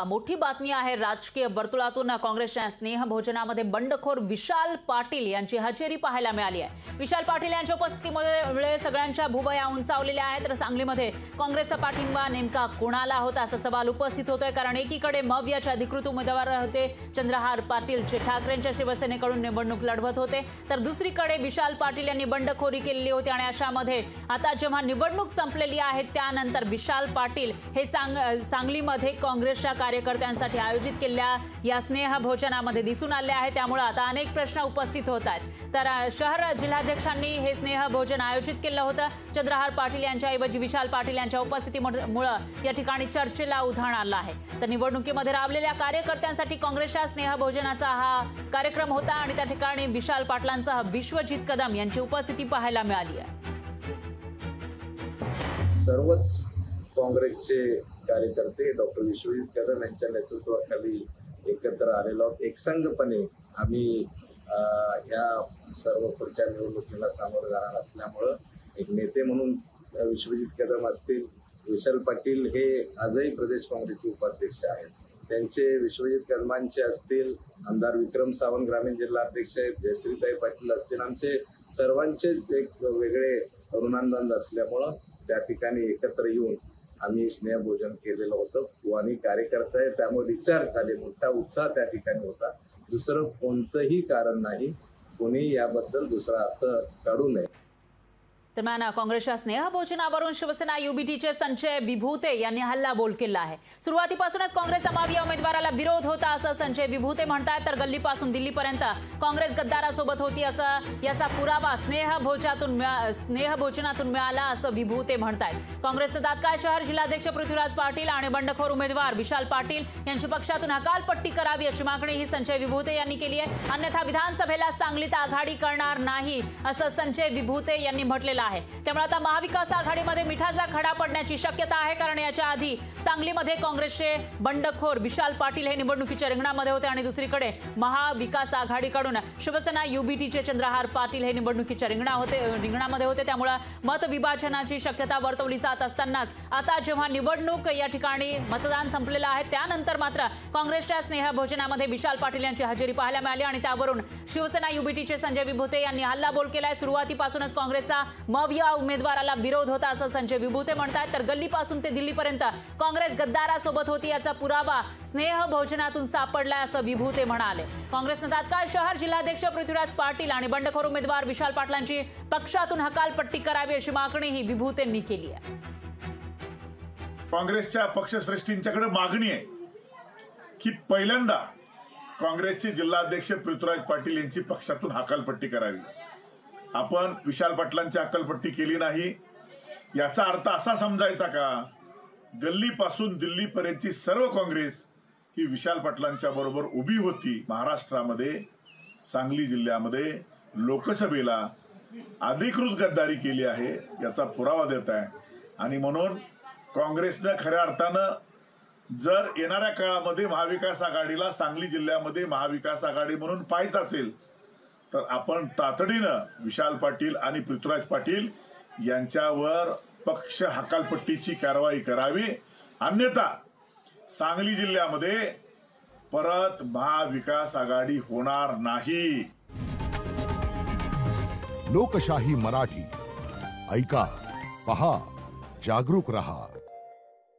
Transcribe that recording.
मोठी बातमी आहे। राजकीय वर्तुळातून काँग्रेसच्या स्नेहभोजनामध्ये बंडखोर विशाल पाटील यांची हजेरी पाहायला मिळाली आहे। विशाल पाटील यांच्या उपस्थितीमुळे सगळ्यांच्या भुवया उंचावलेल्या आहेत। तर सांगलीमध्ये काँग्रेसचा पाठिंबा नेमका कोणाला होता असा सवाल उपस्थित होतोय, कारण एकीकडे मवियाचे अधिकृत उमेदवार होते चंद्रहार पाटील जे ठाकरेंच्या शिवसेनेकडून निवडणूक लढवत होते, तर दुसरीकडे विशाल पाटील यांनी बंडखोरी केलेली होती। आणि अशामध्ये आता जेव्हा निवडणूक संपलेली आहे त्यानंतर विशाल पाटील हे सांगलीमध्ये काँग्रेसच्या कार्यकर्त्यांसाठी आयोजित केलेल्या या स्नेहभोजनामध्ये दिसून आले आहे। त्यामुळे आता अनेक प्रश्न उपस्थित होत आहेत। तर शहर जिल्हाध्यक्षांनी हे स्नेहभोजन आयोजित केलं होतं। चंद्रहार पाटील यांच्याऐवजी विशाल पाटील यांच्या उपस्थितीमुळे या ठिकाणी चर्चेला उधाण आलं आहे। तर निवडणुकीमध्ये राबलेल्या कार्यकर्त्यांसाठी काँग्रेसच्या स्नेहभोजनाचा हा कार्यक्रम होता आणि त्या ठिकाणी विशाल पाटलांसह विश्वजित कदम यांची उपस्थिती पाहायला मिळाली आहे। सर्वच काँग्रेसचे कार्यकर्ते डॉक्टर विश्वजित कदम यांच्या नेतृत्वाखाली एकत्र आलेलो एकसंघपणे आम्ही या सर्व पुढच्या निवडणुकीला सामोरं जाणार असल्यामुळं एक नेते म्हणून विश्वजित कदम असतील, विशाल पाटील हे आजही प्रदेश काँग्रेसचे उपाध्यक्ष आहेत, त्यांचे विश्वजित कदमांचे असतील, आमदार विक्रम सावंत ग्रामीण जिल्हा अध्यक्ष आहेत, जयश्रीताई पाटील असतील, आमचे सर्वांचेच एक वेगळे ऋणानुबंध असल्यामुळं त्या ठिकाणी एकत्र येऊन आम्ही स्नेहभोजन केलेलं होतं आणि कार्यकर्ते आहे त्यामुळे विचार झाले, मोठा उत्साह त्या ठिकाणी होता। दुसरं कोणतंही कारण नाही, कोणी याबद्दल दुसरा अर्थ काढू नये। दरम्यान काँग्रेसच्या स्नेहभोजनावरून शिवसेना युबीटीचे संजय विभूते यांनी हल्लाबोल केला आहे। सुरुवातीपासूनच काँग्रेस माविया उमेदवाराला विरोध होता असं संजय विभूते म्हणतात, तर गल्लीपासून दिल्लीपर्यंत काँग्रेस गद्दारासोबत होती असं याचा पुरावा स्नेहभोजनातून मिळाला असं विभूते म्हणतात। काँग्रेसने तात्काळ शहर जिल्हाध्यक्ष पृथ्वीराज पाटील आणि बंडखोर उमेदवार विशाल पाटील यांची पक्षातून हकालपट्टी करावी अशी मागणी ही संजय विभूते यांनी केली आहे। अन्यथा विधानसभेला सांगलीत आघाडी करणार नाही असं संजय विभूते यांनी म्हटलेलं आहे। त्यामुळे आता महाविकास आघाडीमध्ये मिठाचा खडा पडण्याची शक्यता आहे, कारण याच्या आधी सांगलीमध्ये काँग्रेसचे बंडखोर विशाल पाटील हे निवडणुकीच्या रिंगणामध्ये होते आणि दुसरीकडे महाविकास आघाडीकडून शिवसेना युबीटीचे चंद्रहार पाटील हे निवडणुकीच्या रिंगणामध्ये होते। त्यामुळे मतविभाजनाची शक्यता वर्तवली जात असतानाच आता जेव्हा निवडणूक या ठिकाणी मतदान संपलेलं आहे त्यानंतर मात्र काँग्रेसच्या स्नेहभोजनामध्ये विशाल पाटील यांची हजेरी पाहायला मिळाली आणि त्यावरून शिवसेना युबीटीचे संजय विभूते यांनी हल्लाबोल केलाय। सुरुवातीपासूनच काँग्रेसचा मविया उमेदवाराला विरोध होता असं संजय विभूते म्हणतात, तर गल्लीपासून ते दिल्लीपर्यंत काँग्रेस गद्दारासोबत होती याचा पुरावा स्नेहभोजनातून सापडलाय असं विभूते म्हणाले। काँग्रेसने तात्काळ शहर जिल्हाध्यक्ष पृथ्वीराज पाटील आणि बंडखोर उमेदवार विशाल पाटलांची पक्षातून हकालपट्टी करावी अशी मागणी ही विभूतेंनी केली आहे। काँग्रेसच्या पक्षश्रेष्ठींच्याकडे मागणी आहे की पहिल्यांदा काँग्रेसचे जिल्हाध्यक्ष पृथ्वीराज पाटील यांची पक्षातून हकालपट्टी करावी। आपण विशाल पाटलांची हकालपट्टी केली नाही याचा अर्थ असा समजायचा का गल्लीपासून दिल्लीपर्यंतची सर्व काँग्रेस ही विशाल पाटलांच्या बरोबर उभी होती। महाराष्ट्रामध्ये सांगली जिल्ह्यामध्ये लोकसभेला अधिकृत गद्दारी केली आहे याचा पुरावा देत आहे। आणि म्हणून काँग्रेसने खऱ्या अर्थानं जर येणाऱ्या काळामध्ये महाविकास आघाडीला सांगली जिल्ह्यामध्ये महाविकास आघाडी म्हणून पाहायचं असेल तर आपण तातडीनं विशाल पाटील आणि पृथ्वीराज पाटील यांच्यावर पक्ष हकालपट्टीची कारवाई करावी, अन्यथा सांगली जिल्ह्यामध्ये परत महाविकास आघाडी होणार नाही। लोकशाही मराठी ऐका, पहा, जागरूक रहा।